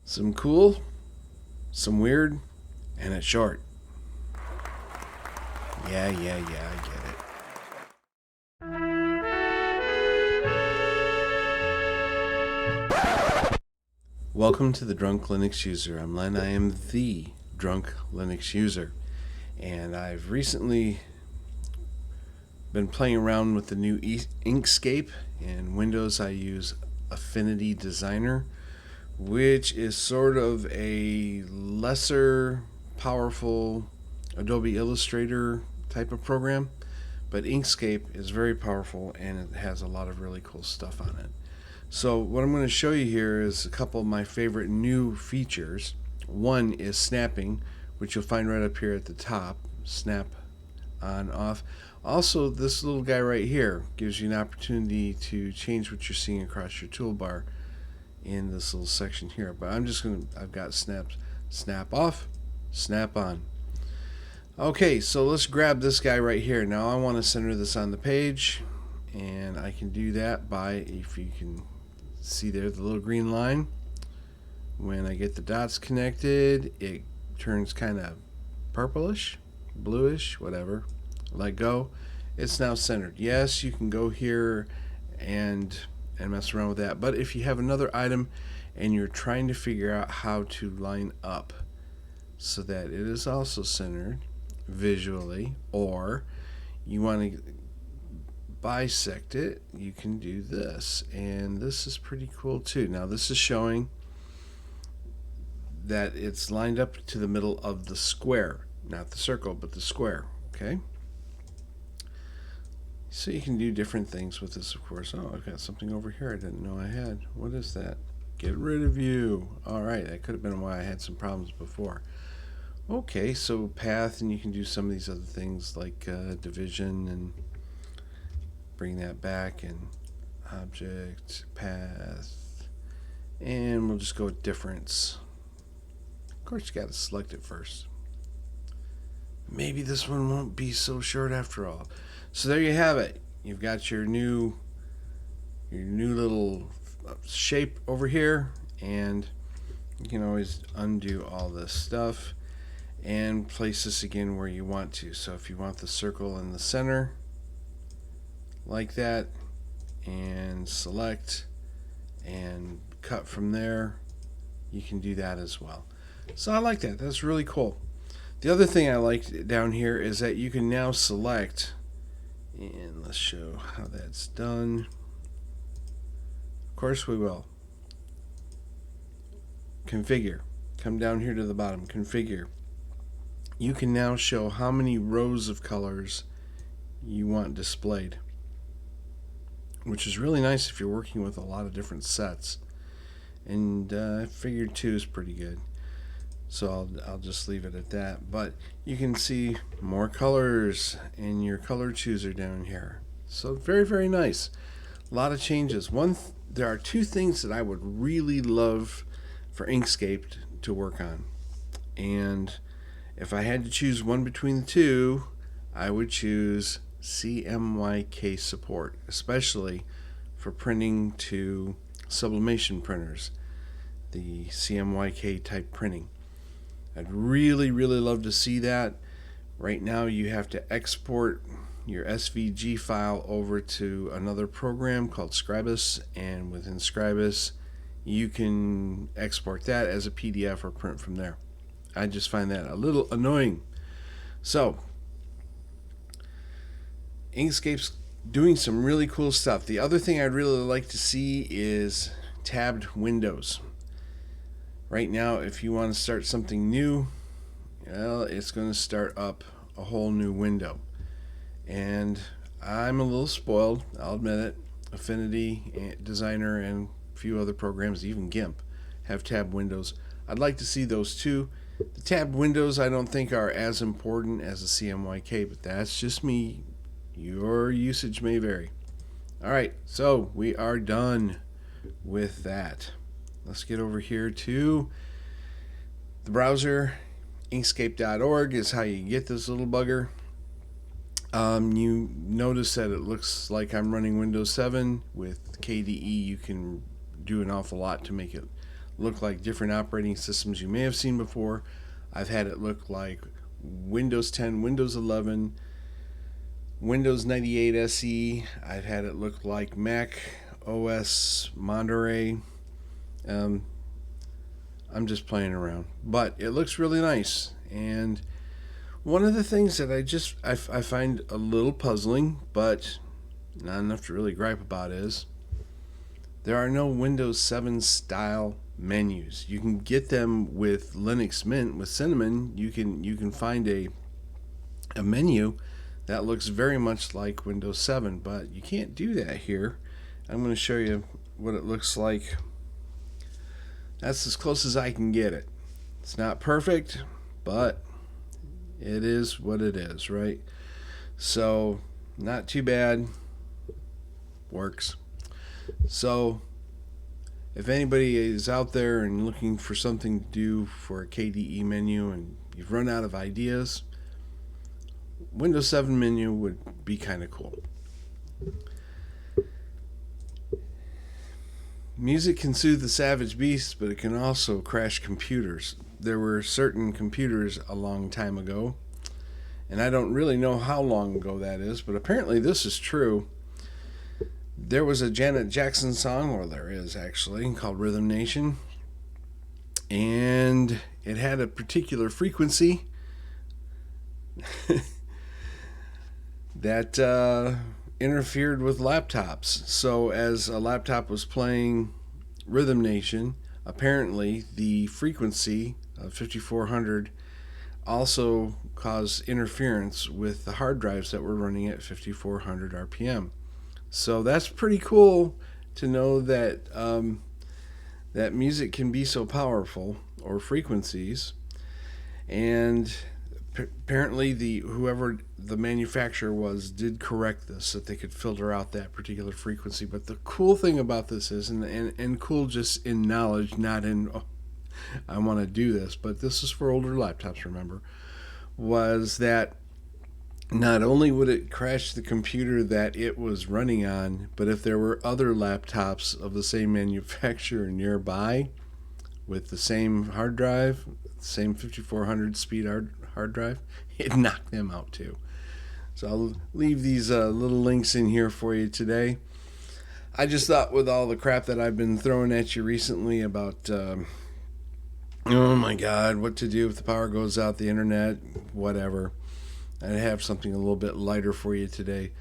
Some cool, some weird, and it's short. Yeah, I get it. Welcome to the Drunk Linux User. I'm Len. I am the Drunk Linux User. And I've recently been playing around with the new Inkscape. In Windows, I use Affinity Designer, which is sort of a lesser powerful Adobe Illustrator type of program. But Inkscape is very powerful and it has a lot of really cool stuff on it. So what I'm going to show you here is a couple of my favorite new features. One is snapping, which you'll find right up here at the top. Snap on, off. Also, this little guy right here gives you an opportunity to change what you're seeing across your toolbar in this little section here. But I've got snap off, snap on. Okay, so let's grab this guy right here. Now I want to center this on the page, and I can do that by, if you can see there, the little green line. When I get the dots connected, it turns kind of purplish, bluish, whatever. Let go. It's now centered. Yes, you can go here and mess around with that. But if you have another item and you're trying to figure out how to line up so that it is also centered visually, or you want to bisect it, you can do this, and this is pretty cool too. Now this is showing that it's lined up to the middle of the square, not the circle but the square. Okay, so you can do different things with this, of course. Oh, I've got something over here I didn't know I had. What is that? Get rid of you. Alright, that could have been why I had some problems before. Okay, so path, and you can do some of these other things like division, and bring that back, and object, path, and we'll just go with difference. Of course, you got to select it first. Maybe this one won't be so short after all. So there you have it. You've got your new little shape over here, and you can always undo all this stuff and place this again where you want to. So if you want the circle in the center like that, and select and cut from there, you can do that as well. So I like that. That's really cool. The other thing I like down here is that you can now select, and let's show how that's done. Of course we will. Configure. Come down here to the bottom. Configure. You can now show how many rows of colors you want displayed, which is really nice if you're working with a lot of different sets. And I figured 2 is pretty good, so I'll just leave it at that. But you can see more colors and your color chooser down here. So very, very nice. A lot of changes. There are 2 things that I would really love for Inkscape to work on, and if I had to choose one between the 2, I would choose CMYK support, especially for printing to sublimation printers, the CMYK type printing. I'd really, really love to see that. Right now you have to export your SVG file over to another program called Scribus, and within Scribus you can export that as a PDF or print from there. I just find that a little annoying. So Inkscape's doing some really cool stuff. The other thing I'd really like to see is tabbed windows. Right now, if you want to start something new, well, it's going to start up a whole new window. And I'm a little spoiled, I'll admit it. Affinity Designer and a few other programs, even GIMP, have tabbed windows. I'd like to see those too. The tabbed windows I don't think are as important as the CMYK, but that's just me. Your usage may vary. Alright, so we are done with that. Let's get over here to the browser. Inkscape.org is how you get this little bugger. You notice that it looks like I'm running Windows 7. With KDE you can do an awful lot to make it look like different operating systems you may have seen before. I've had it look like Windows 10, Windows 11, Windows 98 SE. I've had it look like Mac OS Monterey. I'm just playing around, but it looks really nice. And one of the things that I find a little puzzling, but not enough to really gripe about, is there are no Windows 7 style menus. You can get them with Linux Mint, with Cinnamon. You can find a menu that looks very much like Windows 7, but you can't do that here. I'm going to show you what it looks like. That's as close as I can get it. It's not perfect, but it is what it is, right? So, not too bad. Works. So, if anybody is out there and looking for something to do for a KDE menu and you've run out of ideas, Windows 7 menu would be kind of cool. Music can soothe the savage beast, but it can also crash computers. There were certain computers a long time ago, and I don't really know how long ago that is, but apparently this is true. There was a Janet Jackson song, or there is actually, called Rhythm Nation, and it had a particular frequency that interfered with laptops. So as a laptop was playing Rhythm Nation, apparently the frequency of 5400 also caused interference with the hard drives that were running at 5400 RPM. So that's pretty cool to know that that music can be so powerful, or frequencies. And apparently whoever the manufacturer was did correct this, that they could filter out that particular frequency. But the cool thing about this is, and cool just in knowledge, not in I want to do this, but this is for older laptops, remember, was that not only would it crash the computer that it was running on, but if there were other laptops of the same manufacturer nearby with the same hard drive, same 5400 speed hard drive, it knocked them out too. So I'll leave these little links in here for you today. I just thought, with all the crap that I've been throwing at you recently about oh my god, what to do if the power goes out, the internet, whatever, I have something a little bit lighter for you today.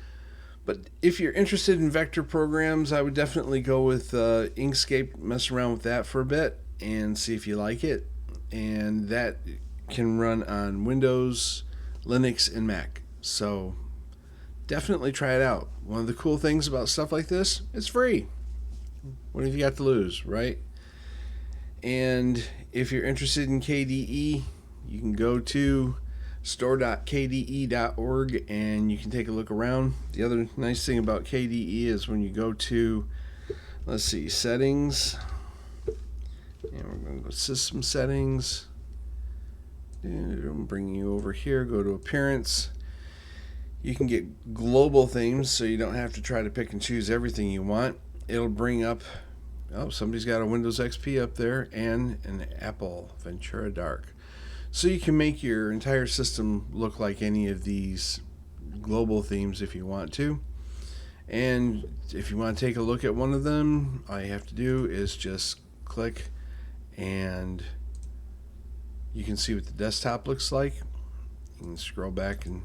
But if you're interested in vector programs, I would definitely go with Inkscape. Mess around with that for a bit and see if you like it. And that can run on Windows, Linux, and Mac. So definitely try it out. One of the cool things about stuff like this, it's free. What have you got to lose, right? And if you're interested in KDE, you can go to store.kde.org and you can take a look around. The other nice thing about KDE is when you go to, let's see, settings, and we're going to go system settings, and it'll bring you over here, go to appearance. You can get global themes, so you don't have to try to pick and choose everything you want. It'll bring up, oh, somebody's got a Windows XP up there and an Apple Ventura Dark. So you can make your entire system look like any of these global themes if you want to. And if you want to take a look at one of them, all you have to do is just click and you can see what the desktop looks like. You can scroll back and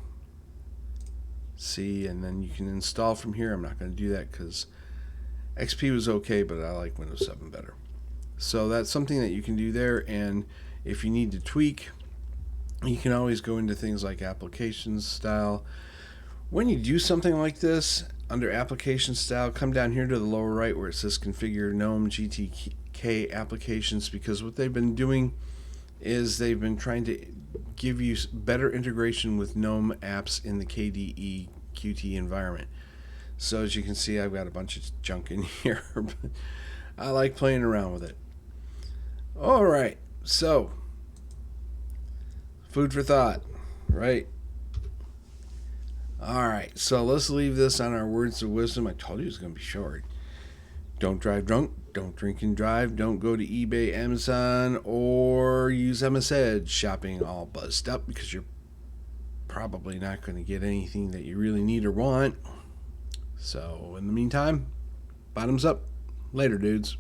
see, and then you can install from here. I'm not going to do that because XP was okay, but I like Windows 7 better. So that's something that you can do there. And if you need to tweak, you can always go into things like application style. When you do something like this, under application style, come down here to the lower right where it says configure GNOME GTK applications, because what they've been doing is they've been trying to give you better integration with GNOME apps in the KDE Qt environment. So as you can see, I've got a bunch of junk in here, but I like playing around with it. All right, so food for thought, right? All right, so let's leave this on our words of wisdom. I told you it was going to be short. Don't drive drunk, don't drink and drive, don't go to eBay, Amazon, or use MS Edge shopping all buzzed up, because you're probably not going to get anything that you really need or want. So in the meantime, bottoms up. Later, dudes.